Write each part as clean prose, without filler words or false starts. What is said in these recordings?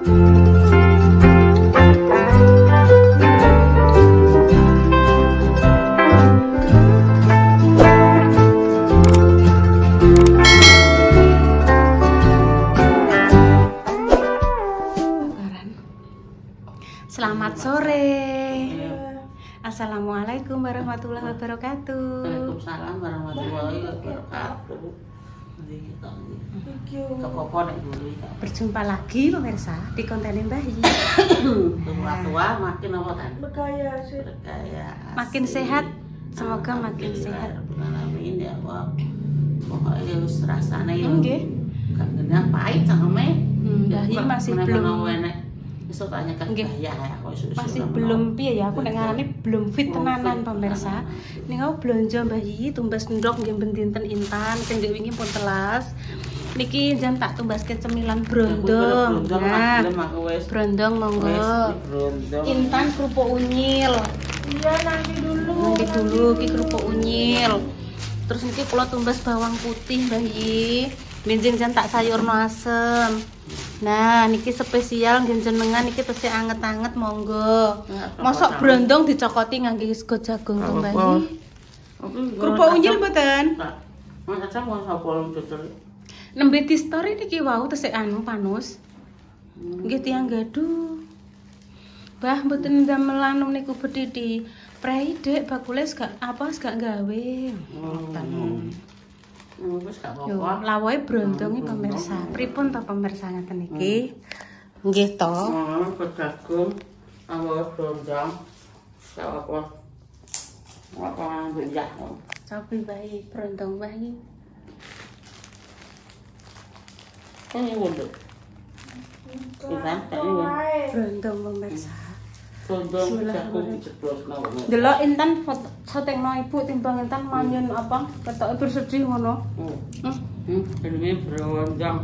Selamat sore. Assalamualaikum warahmatullahi wabarakatuh. Waalaikumsalam warahmatullahi wabarakatuh. Berjumpa lagi pemirsa di konten Mbah Yi. Tua-tua makin apa kan? Berkaya, makin sehat. Semoga makin sehat. Amin ya Allah. Pokoknya harus rasanya ya. Nggih. Gak pahit sange. Mbah Yi masih belum. Besok tanya kan ya, masih belum piye ya, aku nek ngarani belum fit tenanan pemirsa. Ning aku blonjo Mbah Yi tumbas ndok nggih ben dinten intan sing ndek wingi pun telas. Niki jan tak tumbaske cemilan brondong. Nah, brondong monggo. Intan kerupuk unyil. Iya, nanti dulu Ki kerupuk unyil. Terus niki kula tumbas bawang putih Mbah Yi. Benjing jan tak sayurno asem. Nah, niki spesial jenengan niki tesih anget-anget monggo. Mosok brondong dicokoti ngangge sego jagung to Mbah Yi. Kerupuk unyil mboten? Mas aja mau sapa dodol. Nembe di story niki wau tesih anu panus. Nggih tiyang gaduh. Mbah mboten ndamel anu niku bedhiti. Prei Dek bakule gak gawe. Wis gak apa-apa. Lawahe brondonge pemirsa. Pripun to pemirsa ngeten iki? Nggih to. Jagung, awal brondong. Gak apa. Apa ya? Sapi bayi brondong bayi. Ini wudhu. Brondong pemirsa. Brondong jagung dijedot nang. Delok Intan sotengno ibu timbang Intan manyun apa ketoke bersedih ngono. Ini brondong.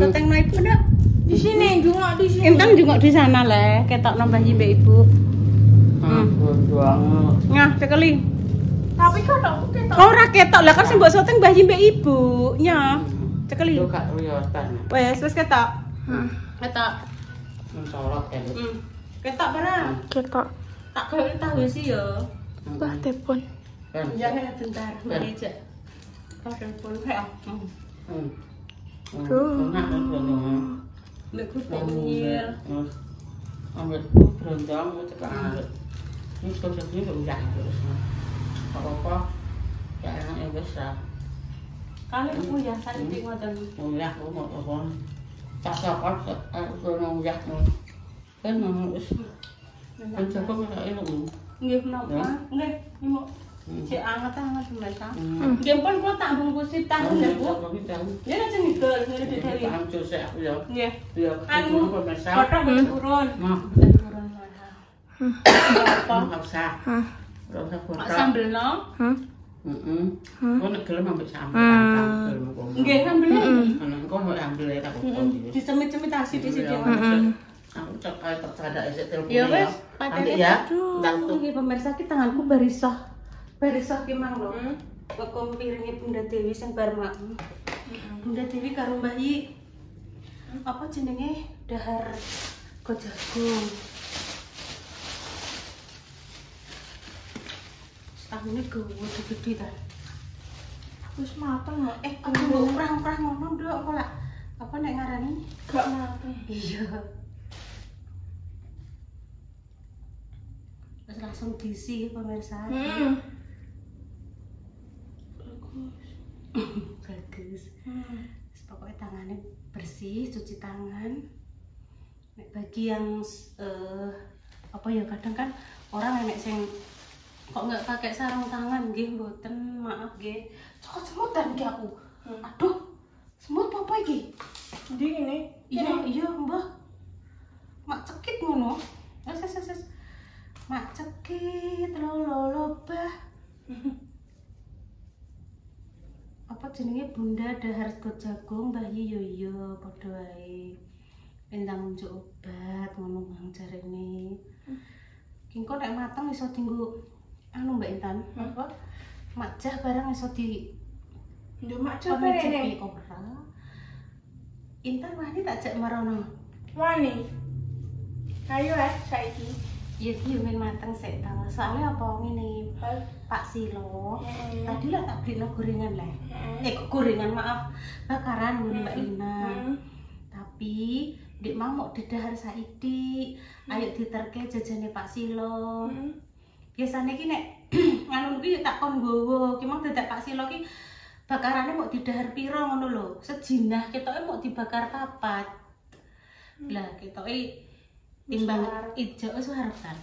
Sotengno ibu ndak? di sini jungok di sini. Intan jungok di sana le, ketokno Mbah Yi mbek ibu. Brondong. Nah, cekeli. Tapi kan aku ketok. Ora ketok lah kan sing mbok soteng Mbah Yi mbek ibu. Nya. Cekeli. Yo gak riyotan. Wes ketok. Ketok. Mencolot ya. Ketok barang. Ketok. Tak gawe tahu sih yo. Wah, telepon. Jangan bentar, meja. Oh, telepon kayak. Tuh. Mbak kerupuk unyil. Ambil brondong tekan. Ini konsepnya udah terus. Apa-apa. Ya enak wis ra. Kali aku ya sari iki ngoten. Ulah aku mau apa. Tak sakot aku uyah. Kan wis. Kan cukup sak elu. Nggih menapa? Nggih, mau cek anget-anget mereka. Nggih pun kula tak bungkusi tahu ya, Bu. Ya nek nigel ngene dhewe. Ancur sik aku ya. Nggih. Ya Anu pemirsa. kotok turun. Nah, Turun apa? Maksa. Rasa kotak. Sambelno. Kok nek gelem ambek sambel. Nggih, sambelno. Kok mau ambil ya tak kok. Dicemit-cemit asih di situ. Aku cek kaya tercada isi telepon Ya wis, ambil ya. Nggih pemirsa ki tanganku barisah. Barisah ki mang lho. Kok piringe Bunda Dewi sing bar mak. Bunda Dewi karo Mbah Yi. Apa jenenge? Dahar jagung. Tahune gede ta. Wis mateng kok. Aku kurang-kurang ngono nduk kok lak. Apa nek ngarani? Gak mateng. Iya. Terus langsung diisi pemirsa. Bagus. Pokoknya tangannya bersih, cuci tangan. Nek bagi yang apa ya kadang kan orang enek sing kok nggak pakai sarung tangan nggih mboten, maaf nggih. Cokot semutan iki aku. Aduh. Semut apa iki? Ndi ini? Iya, Mbah. Mak cekit ngono. Wes. Mak cekit lolo bah. Apa jenenge Bunda Dahar jagung Mbah Yi yo padha wae. Endang njuk obat ngono nang jarene. Ki engko nek mateng iso dienggo anu Mbak Intan. Apa? Majah barang iso di Nduk mak capek. Ora. Intan wani tak jak marono. Wani. Ayo saiki. Iya men mateng sik ta. Soalnya apa ngene Pak Silo. Tadi lah tak beli gorengan lah. Gorengan maaf, bakaran Mbak Lina. Tapi Dik mau dedahar saiki. Ayo diterke jajane Pak Silo. Biasane ki nek anu ki tak kon nggowo, ki mau dadak Pak Silo ki bakarane mau didahar pira ngono lho. Sejinah ketoke mau dibakar papat. Lah ketoke timbang ijo wis harapan.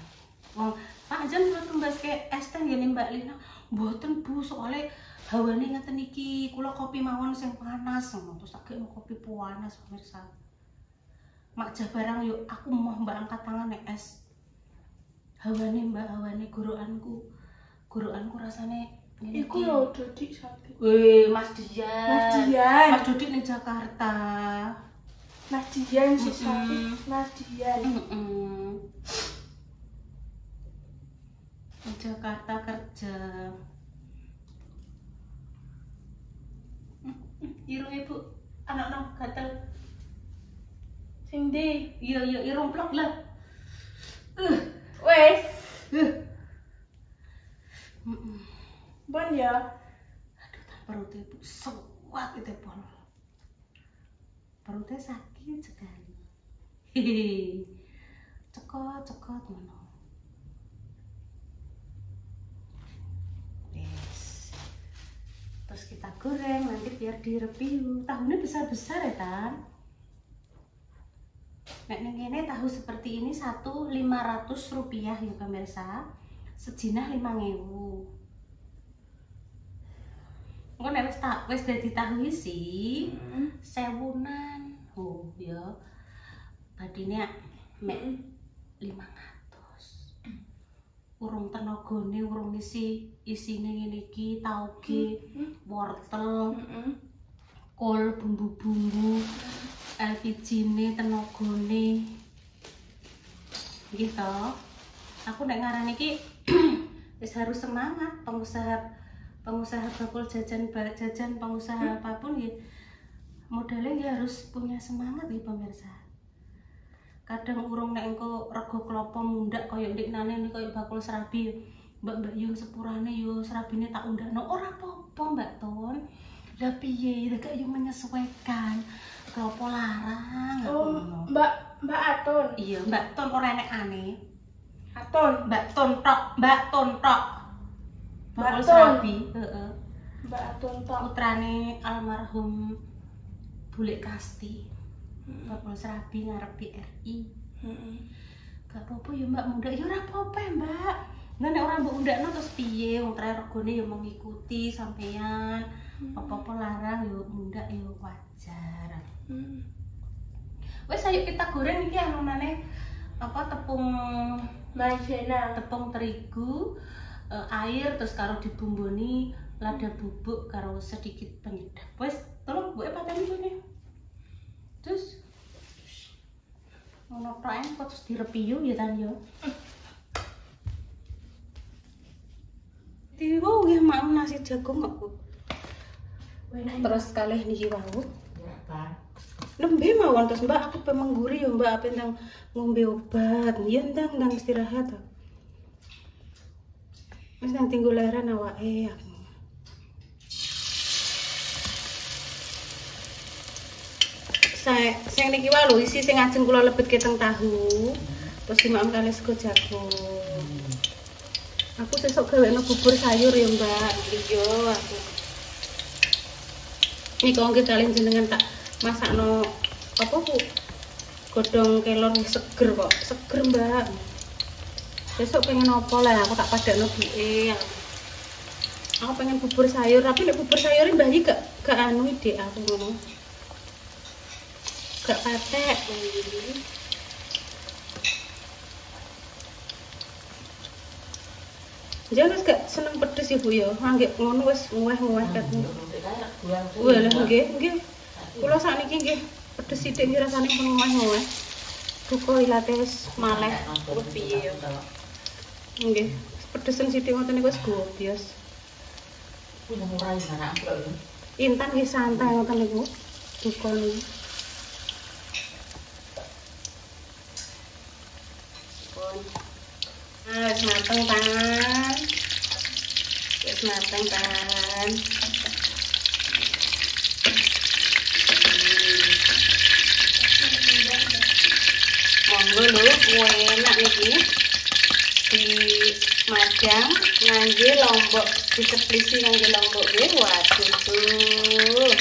Wong Pak jan kula tumbaske es teh ngene Mbak Lina. Mboten Bu, soalnya hawane ngeten iki. Kula kopi mawon sing panas ngono. Terus tak mau kopi panas pemirsa. Mak jah barang yuk aku mau Mbak angkat tangan nek es. Hawane Mbak, hawane gorokanku. Gorokanku rasane ngene iki. Iku lho Dodik sakit. Weh, Mas Dian. Mas Dian. Mas Dodik ning Jakarta. Mas Dian sih sakit. Mas Dian. Di Jakarta kerja. Irung Ibu, anak-anak gatel. Sing ndi? Iya, irung plok lah. Wes. Bon ya. Aduh, tak perut Ibu sewak itu pon. Perutnya sakit sekali. Hehehe. Cekot ngono. Yes. Terus kita goreng nanti biar direview. Tahunya besar-besar ya kan? Nek ning kene tahu seperti ini satu 500 rupiah ya pemirsa. Sejinah 5.000. Engko nek wis dadi tahu isi, sewunan. Oh ya. Badine mek 500. Urung tenagane, urung isine ngene iki, tauge, wortel, kol, bumbu-bumbu, LPG-ne, tenagane. Gitu. Aku nek ngarani iki wis harus semangat pengusaha bakul jajan, pengusaha apapun ya modalnya ya harus punya semangat ya pemirsa. Kadang urung nek engko rego klopo mundak koyo ndiknane koyo bakul serabi, Mbak yo sepurane yo serabine tak undakno ora apa-apa Mbak Ton. Lah piye gak yo menyesuaikan klopo larang. Oh, Mbak Aton. Iya, Mbak Ton ora enek aneh. Aton. Mbak Ton tok. Bakul Ton. serabi, heeh. Mbak Aton tok. Putrane almarhum Bule Kasti. Bakul serabi ngarep BRI. Gak apa-apa ya Mbak mundak, ya ora apa-apa ya Mbak. Nah nek ora mbok undakno terus piye? Wong trae regane ya mengikuti sampeyan. Apa-apa larang ya mundak ya wajar. Wes ayo kita goreng iki anunane apa tepung maizena, tepung terigu, air terus karo dibumboni lada bubuk karo sedikit penyedap. Wes tolong Bu pateni kene. Terus ngono tok kok terus direview ya tan yo. Tiwo nggih mak nasi jagung kok Bu. Terus kalih niki wau. Nembe mawon terus Mbak aku pengen mengguri ya Mbak apa ndang ngombe obat. Ya ndang istirahat. Wis nang tinggal leran awake aku. Sing niki wae lho isi sing ajeng kula lebetke teng tahu. Terus dimakan kali sego jagung. Aku sesuk gawekno bubur sayur ya Mbak. Iya aku. Niki kok nggih kalian jenengan tak masakno apa Bu? Godhong kelor seger kok. Seger Mbak. Besok pengen apa lah aku tak padakno buke. Aku pengen bubur sayur, tapi nek bubur sayure Mbak Yi gak anu ide aku ngono. Gak patek. Jangan gak seneng pedes ya Bu ya. Nggih ngono wis nguweh-nguweh katmu. Wah lha nggih. Kula sakniki nggih pedes sithik nggih rasane pun nguweh-nguweh. Duka ilate wis maleh terus piye ya. Nggih, pedesen sithik ngoten niku wis gobios. Kuwi ora anak kok. Intan nggih santai ngoten niku. Duka niku. Nah, wis mateng pan. Wis mateng pan. Monggo lho, enak niki. Di Madang ngangge lombok, dikeplisi ngangge lombok nggih. Waduh tuh.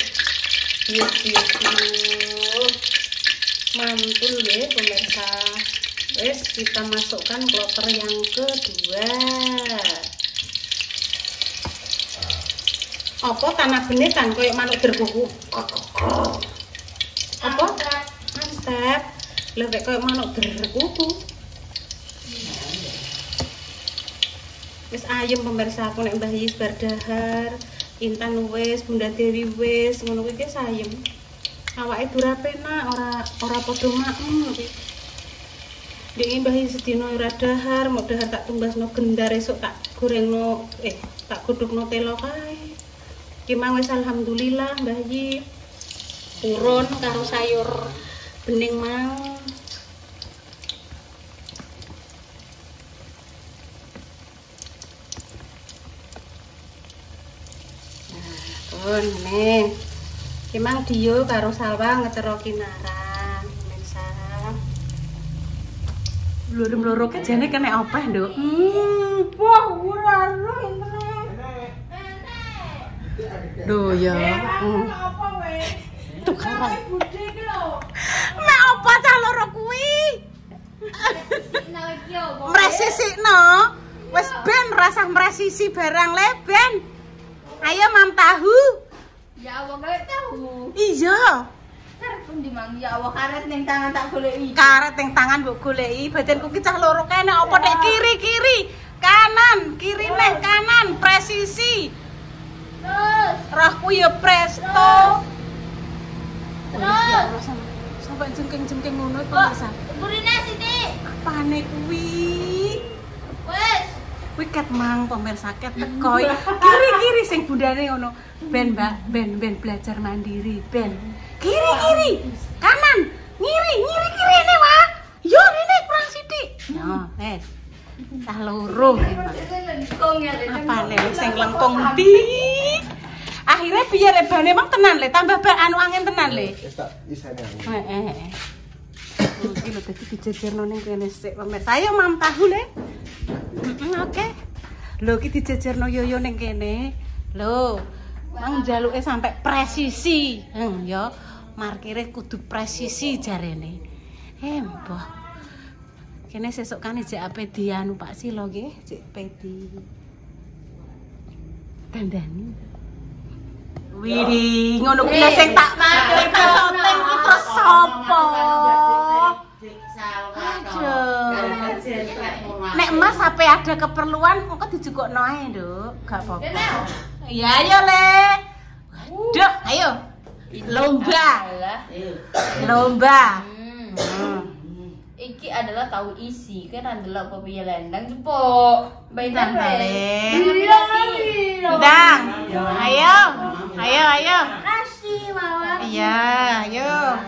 Mantul nggih pemirsa. Wes kita masukkan kloter yang kedua. Apa tanah benih kan koyo manuk derkuku. Apa? Mantap. Lha kok koyo manuk derkuku. Wis ayem pemirsa aku nek Mbah Yis bar dahar. Intan wis, Bunda Dewi wis, ngono kuwi ki sayem. Awake dura penak, ora padha maem iki. Dek Mbah Yis sedina ora dahar, mau dahar tak tumbasno gendar esuk tak gorengno tak godhogno telo kae. Ki mang wis alhamdulillah Mbah Yis. Urun karo sayur bening mang. Pun nih, emang Dio karo Salwa ngeceroki narang, pemirsa. Loro-loro ke jane kena opeh, Nduk? Wah, ora ero internet. Lho ya. Apa weh? Tuh kan. Budhe iki lho. Nek apa cah loro kuwi? Mresisikno. Wis ben rasah mresisi barang le ben. Ayo mam tahu. Ya Allah golek tahu. Iya. Karet pun dimang ya Allah karet ning tangan tak goleki. Karet ning tangan mbok goleki, badanku ki cah loro kene apa nek kiri-kiri, kanan, kiri neh kanan, presisi. Terus, Rohku ya presto. terus. Sampai jengking-jengking ngono pemirsa. Burine Siti. Apane kuwi? Wes. Kuwi ket mang pemirsa ket teko. Kiri-kiri sing bundane ngono. Ben Mbak, ben belajar mandiri, ben. Kiri-kiri, kanan, ngiri kiri ini, Wak. Yo ini kurang sithik. Nah, wes. Cah loro ki, Mak. Lengkong ya. Apane sing lengkong ndi? Akhirnya piye rebane mang tenan le, tambah anu angin tenan le. Wis tak isane aku. Heeh. Iki lho dadi dijejerno ning kene sik pemirsa. Ayo mam tahu le. Oke. Lho iki dijejerno yoyo ning kene. Lho, mang jaluke sampai presisi. Ya, markire kudu presisi jarene. Mbah. Kene sesuk kan jek ape dianu Pak Silo nggih, jek pedi. Dandani. Widih, ngono kuwi sing tak soting ki terus sapa? Nek Mas sampai ada keperluan kok dijukukno ae, Nduk. Gak apa-apa. Iya, ayo, Le. Waduh, ayo. Lomba. Lomba. Iki adalah tahu isi kan adalah apa piye lendang jepok. Bintang balik. Ndang. Ayo. Ayo. Kasih mawar. Iya, ayo.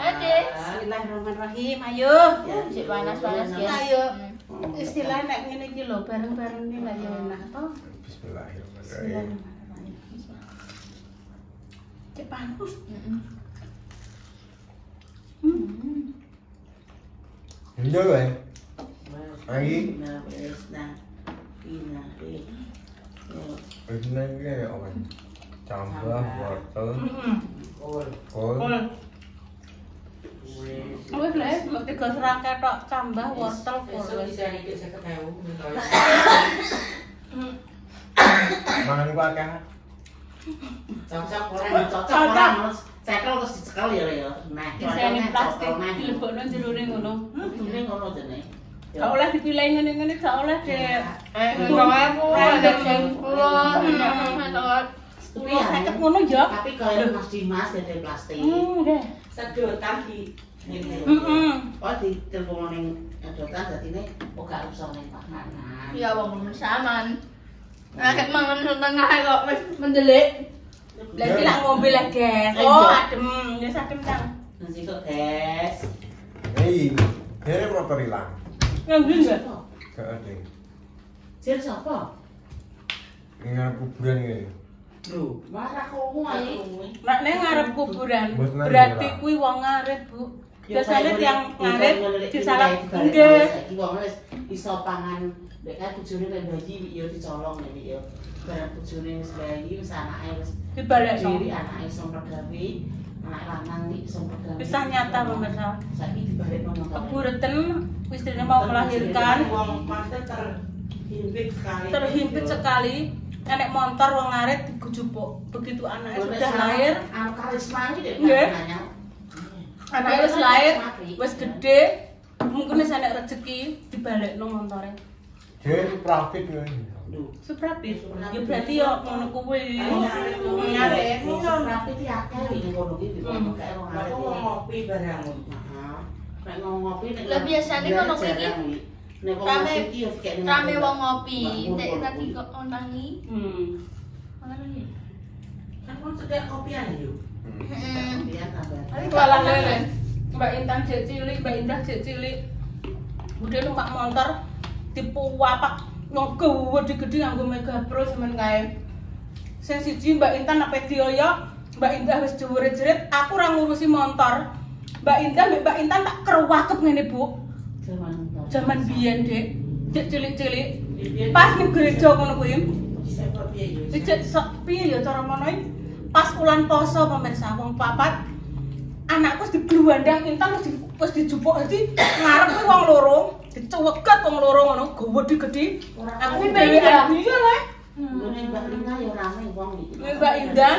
Ade. Bismillahirrahmanirrahim. Ayo. Cek panas-panas ya. Ayo. Istilah nek ngene iki lho, bareng-bareng iki lah ya enak to. Bismillahirrahmanirrahim. Cek panas. Enjoy wae. Lagi. Wis nang kene opo? Cambah wortel. Kol. Wis lek mau 3 serangkai tok cambah wortel kol. Mangan ku akeh. Cocok orang cekel terus dicekel ya. Nah, Diseni plastik dilebokno jerone ngono. ini ngono jene. Gak oleh dipilih ngene-ngene gak oleh, Dek. Ada sempurna. Tapi ya, Sakit ngono ya. tapi kalau Mas Dimas dari plastik. Nggih. Sedotan di ini. Oh di telepon ning sedotan dadine kok gak usah ning panganan. Ya wong bersamaan. Akeh mangan setengah kok wis mendelik. Lagi lak ngombe lah, Guys. Oh, adem. Ya adem, Kang. Nasi kok, guys. Hei, kene motor ilang. Yang beli enggak? Gak ada. Jir siapa? Ingat kuburan ini. Lho, marah komu ae. Nek neng ngarep kuburan, Mboten berarti ngarep. kuwi wong ngarit, Bu. Ya, Biasanya kaya yang ngene, ngarit ngene, disalah ngene, nggih. saiki wong wis iso pangan, nek kan bojone nek bayi ya dicolong nek ya. Barang bojone wis bayi wis anake wis Dibalekno. diri anake iso mergawe, anak lanang iki iso mergawe. Kisah nyata pemirsa. Saiki dibalekno motor. Kebureten istrinya mau melahirkan, Wong master terhimpit sekali. terhimpit sekali. Nenek motor wong ngarit digujupuk. Begitu anaknya sudah lahir, anu karisma iki dek. Nggih. nanya. anaknya wis lahir, wis gede, mungkin wis enek rezeki dibalekno montore. Jadi profit ini. Lho, Suprapit. Ya berarti ya ngono kuwi. Ngarit. Tapi iki akeh iki ngono iki dikono kae wong arek. Aku ngopi barang. Heeh. Nek ngopi nek Lah, biasane kono kuwi iki nek wong rame- ngopi iki ya kayak Rame wong ngopi, nek tadi kok ontangi. Ngono iki. Kan kon sedek kopian yo. Kopian tambah. Walah lele. Mbak Intan jek cilik, Mbak Indah jek cilik. Budhe numpak motor dipuwapak nang gede-gede nganggo Mega Pro semen kae. Sing siji Mbak Intan ape dioyok, Mbak Indah wis jewer-jerit, aku ora ngurusi motor. Mbak Indah mbek Mbak Intan tak kerwakep ngene, Bu. Zaman biyen, Dek. Cek cilik-cilik. Pas ning gereja ngono kuwi. Cek sok piye ya cara mono iki? Pas bulan poso pemirsa wong papat anakku wis digluwandang Intan wis dijupuk dadi ngarep kuwi wong loro, dicuweget wong loro ngono, gede-gede. Aku dhewe iya le. Ngene Mbak Lina yo rame wong iki. Mbak Indah.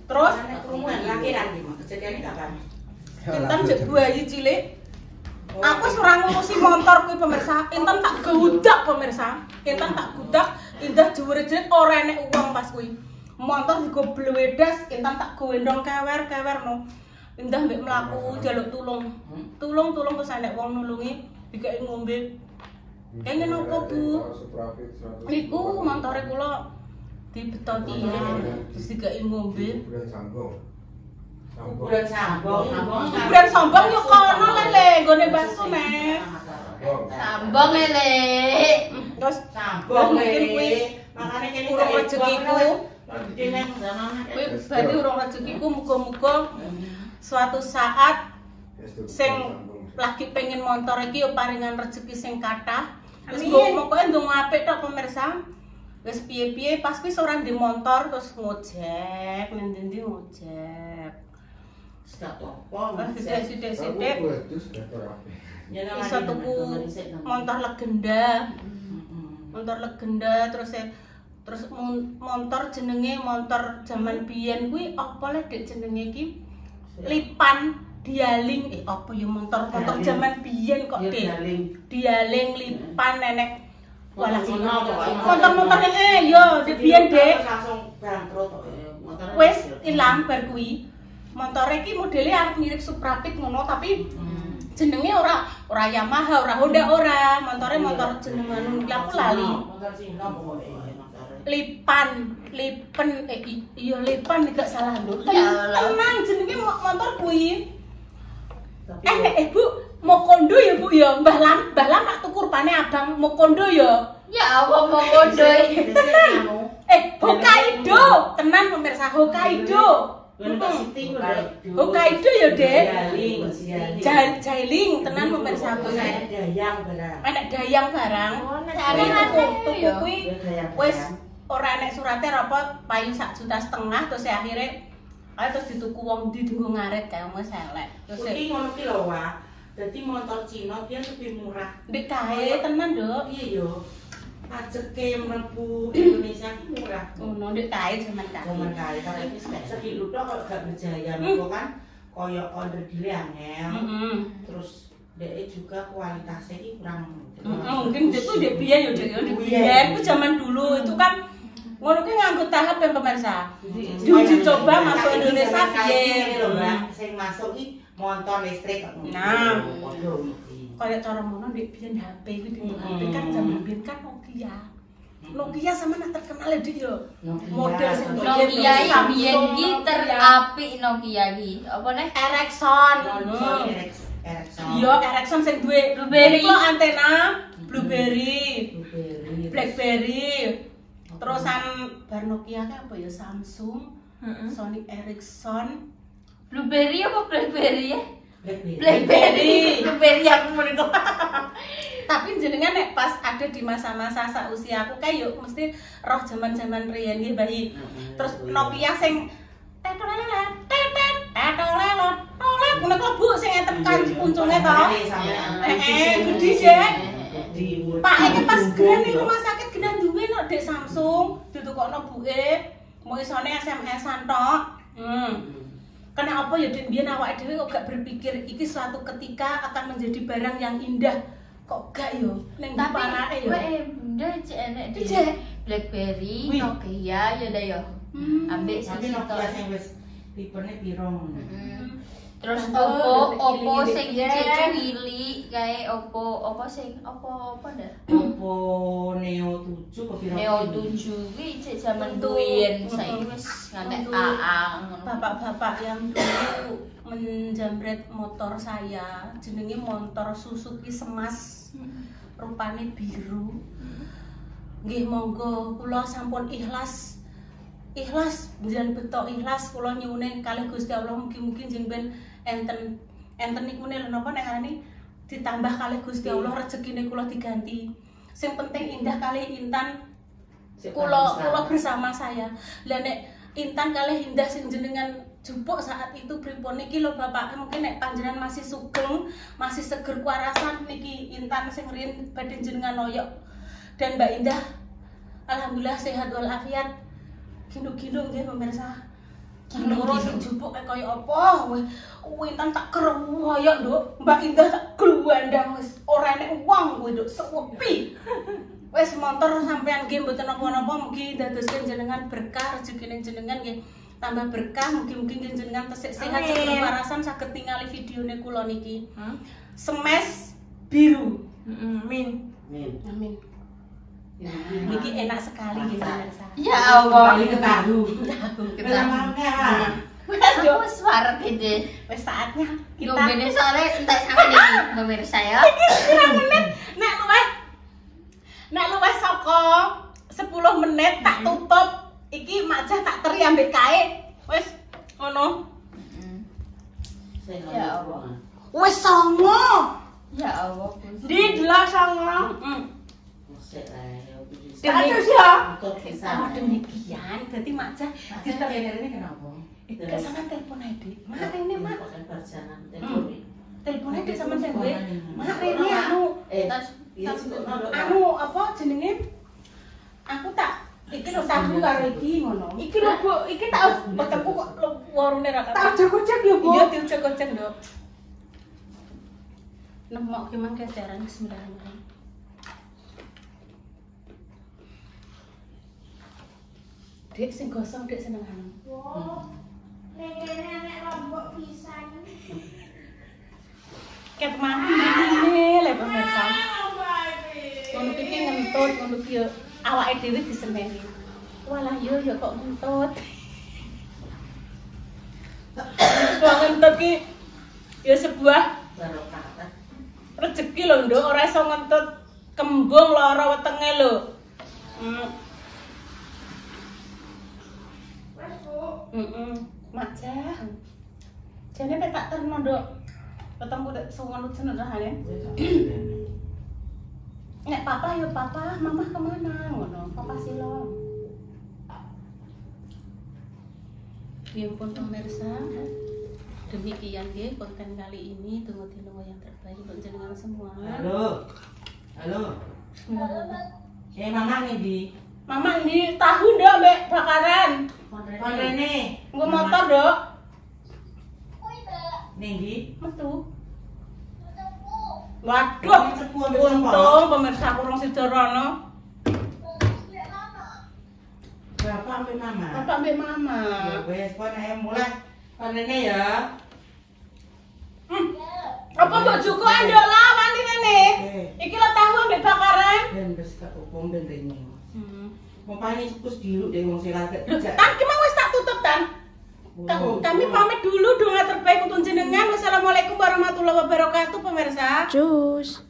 Terus lakiran iki kejadiane kapan? Intan jek bayi cilik. Aku wis ora ngurusi motor kuwi pemirsa. Intan tak gudak pemirsa. Intan tak gudak, Indah jewer-jerit ora enek uang pas kuwi. Motor digo blewedas, Intan tak gendong kewer-kewerno. Indah mbek mlaku njaluk tulung. Tulung terus enek wong nulungi dikeki ngombe. Kene napa, Bu? Niku montore kula dibetoti terus dikeki ngombe. Kuburan sambung. Kuburan sambong. Kuburan sombong yo kono lele, nggone bakso nek. Sambong lele. Terus Sambong mungkin kuwi makane kene urung rezekiku. Dene zamane. Kuwi berarti urung rezekiku muga-muga suatu saat sing lagi pengen motor iki yo paringan rezeki sing kathah. Wis pokoke ndonga apik tok pemirsa. Wis piye-piye pas wis ora ndek motor terus ngojek, nang ndi ngojek. Sudah apa? Sithik-sithik iso tuku motor legenda. Motor legenda terus motor jenenge motor zaman biyen kuwi apa le Dek jenenge iki? Lipan dialing apa ya motor zaman biyen kok Dek. Dialing lipan nenek. Walah motor-motor yo Dek biyen Dek. Langsung bangkrut motor. Wis ilang bar kuwi. Motore iki modele arep mirip Suprapit ngono tapi jenenge ora Yamaha, ora Honda ora. Motore motor jeneng anu aku lali. Motor Cina pokoke motor. Lipan iya Lipan gak salah lho. Ya Allah. Tenang jenenge motor kuwi. Bu, Mokondo ya Bu ya. Mbah Lam nak tuku rupane abang Mokondo ya. Ya apa mau kodoi. Hokkaido. Tenan pemirsa Hokkaido. Hokkaido ya, Dek. Jailing tenan pemirsa kuwi. Enek dayang barang. Tuku kuwi wis ora enek surate apa payu 1,5 juta terus akhirnya terus dituku wong ndi dienggo ngarit kae wis elek. Terus iki ngono ki lho, Wak. Dadi motor Cina dia lebih murah. ndek kae tenan, Nduk. Iya yo. Pajeke mlebu Indonesia ki murah. Ngono ndek kae jaman Zaman kae. kali tapi segi lutok kalau gak berjaya niku kan koyo order dile angel. Terus dhek juga kualitasnya iki kurang. Mungkin itu ndek biyen yo ndek biyen ku zaman dulu itu kan ngono ki nganggo tahap yang pemirsa. Diuji coba masuk Indonesia piye lho, Mbak. Sing masuk ki motor listrik kok. Nah. Podo iki. Kayak cara mono ndek biyen HP iki di HP kan zaman biyen kan Nokia. Nokia sama nak terkenal Dik yo. Model sing Nokia iki biyen iki terapik Nokia iki. Apa nih? Ericsson. Ericsson. Iya, Ericsson sing duwe Blueberry. kok antena blueberry, Blueberry. blackberry. Terusan bar Nokia ki apa ya Samsung, Sony Ericsson, Blueberry apa Blackberry ya? Blackberry. Blueberry aku mau itu. Tapi jenengan nek pas ada di masa-masa sausia aku kayak yuk mesti roh zaman-zaman riyen nggih bayi. Terus Nokia sing tetolelet, tetet, tetolelet, tolet ngono kok Bu sing enten kanci kuncune to. Gede sik. Pak iki pas gen ning rumah sakit genan duwe nek Dek Samsung ditukokno buke. Mau isone SMS-an tok. Karena apa ya Dek biyen awake dhewe kok gak berpikir iki suatu ketika akan menjadi barang yang indah. Kok gak yo ning parake yo. Bunda cek enek di Cek. Blackberry, Wih. Nokia ya dah yo. Ambek Tapi sing Nokia sing wis tipene piro ngono. Terus Oh, Oppo gede-gede. sing cece wili kayak Oppo sing apa dah? Oppo Neo 7 ke piro? Neo 7 kuwi cek zaman Untuk- duyen saiki wis ngantek untuk aang ngono. Bapak-bapak yang dulu menjamret motor saya, jenenge motor Suzuki Semas, rupane biru. Nggih monggo kula sampun ikhlas njen betok ikhlas kula nyuwun kalih Gusti Allah mugi-mugi njeng ben enten niku lho napa nek ngarani ditambah kalih Gusti Allah rezekine kula diganti. Sing penting Indah kalih Intan kula bersama saya. Lah nek Intan kalih Indah sing jenengan jupuk saat itu pripun niki lho Bapak, mungkin nek panjenengan masih sugeng, masih seger kuarasan niki Intan sing riyen badhe jenengan noyok. Dan Mbak Indah alhamdulillah sehat walafiat. Gino-gino nggih pemirsa. Loro dijupuk kaya apa? Wih, Intan tak keroyok, Nduk. Mbak Indah tak gluwandang wis ora enek wong kuwi, Nduk, sepi. Wis motor sampean nggih mboten napa-napa mugi dadosaken jenengan berkah rezekine jenengan nggih tambah berkah mugi-mugi jenengan tesih sehat seger warasan saged ningali videone kula niki. Semes biru. Amin. Amin. Niki enak sekali nggih pemirsa. Ya Allah. Kembali ke tahu. Kita Waduh, wis warep ide. wis saatnya kita Kita sore entek sampe iki pemirsa ya. Nek luwih saka 10 menit tak tutup. Iki Makjah tak teri ambek kae. Wis ngono. Ya Allah. Wis songo. Ya Allah. Di delok songo. Terus ya. Untuk Oh, kisah. demikian. Berarti Makjah Ini kenapa? gak sama telepon ae, Dik. Mak rene, Mak. Perjalanan Telepon ae sama sampe. Mak Ini rene anu anu apa jenenge? Aku tak iki lho tahu karo iki ngono. Iki lho Bu, iki tak ketemu kok warune ra kata. Tak jek-jek ya, Bu. Iya, diucek-ucek, Nduk. Nemok ki mangke jaran bismillahirrahmanirrahim. Dek sing gosong dek senengan. Nek lombok pisan. Ket mati ini le pemirsa. Ngono iki ngentut, ngono ki yo awake dhewe diseneni. Walah yo kok ngentut. Kok ngentut ki ya sebuah rezeki lho, Nduk, ora iso ngentut kembung lara wetenge lho. Makjah. Jane nek tak terno, Nduk. Ketemu dek sungon jeneng rahane. Nek papa yo papa, mama kemana? Ngono, papa silong. Ya pun pemirsa, demikian nggih konten kali ini. Tunggu yang terbaik untuk jenengan semua. Halo. Mama ngendi? Mama ini tahu Nduk mbek bakaran. Kon rene. Nggo motor, Nduk. Ngendi? Metu. Waduh, untung pemirsa kurang sederhana. Bapak ambil mama. Bapak mbek mama. Ya wes, kon mulai. Kon rene ya. Apa mbok juko nduk lawan rene? Iki lho tahu mbek bakaran. Ben wis tak opong ben rene. Pompane kus diluk deh wong sing lagek dijak. Tan ki mau wis tak tutup tan. Kami pamit dulu, doa terbaik untuk jenengan. Wassalamualaikum warahmatullahi wabarakatuh pemirsa. Cus.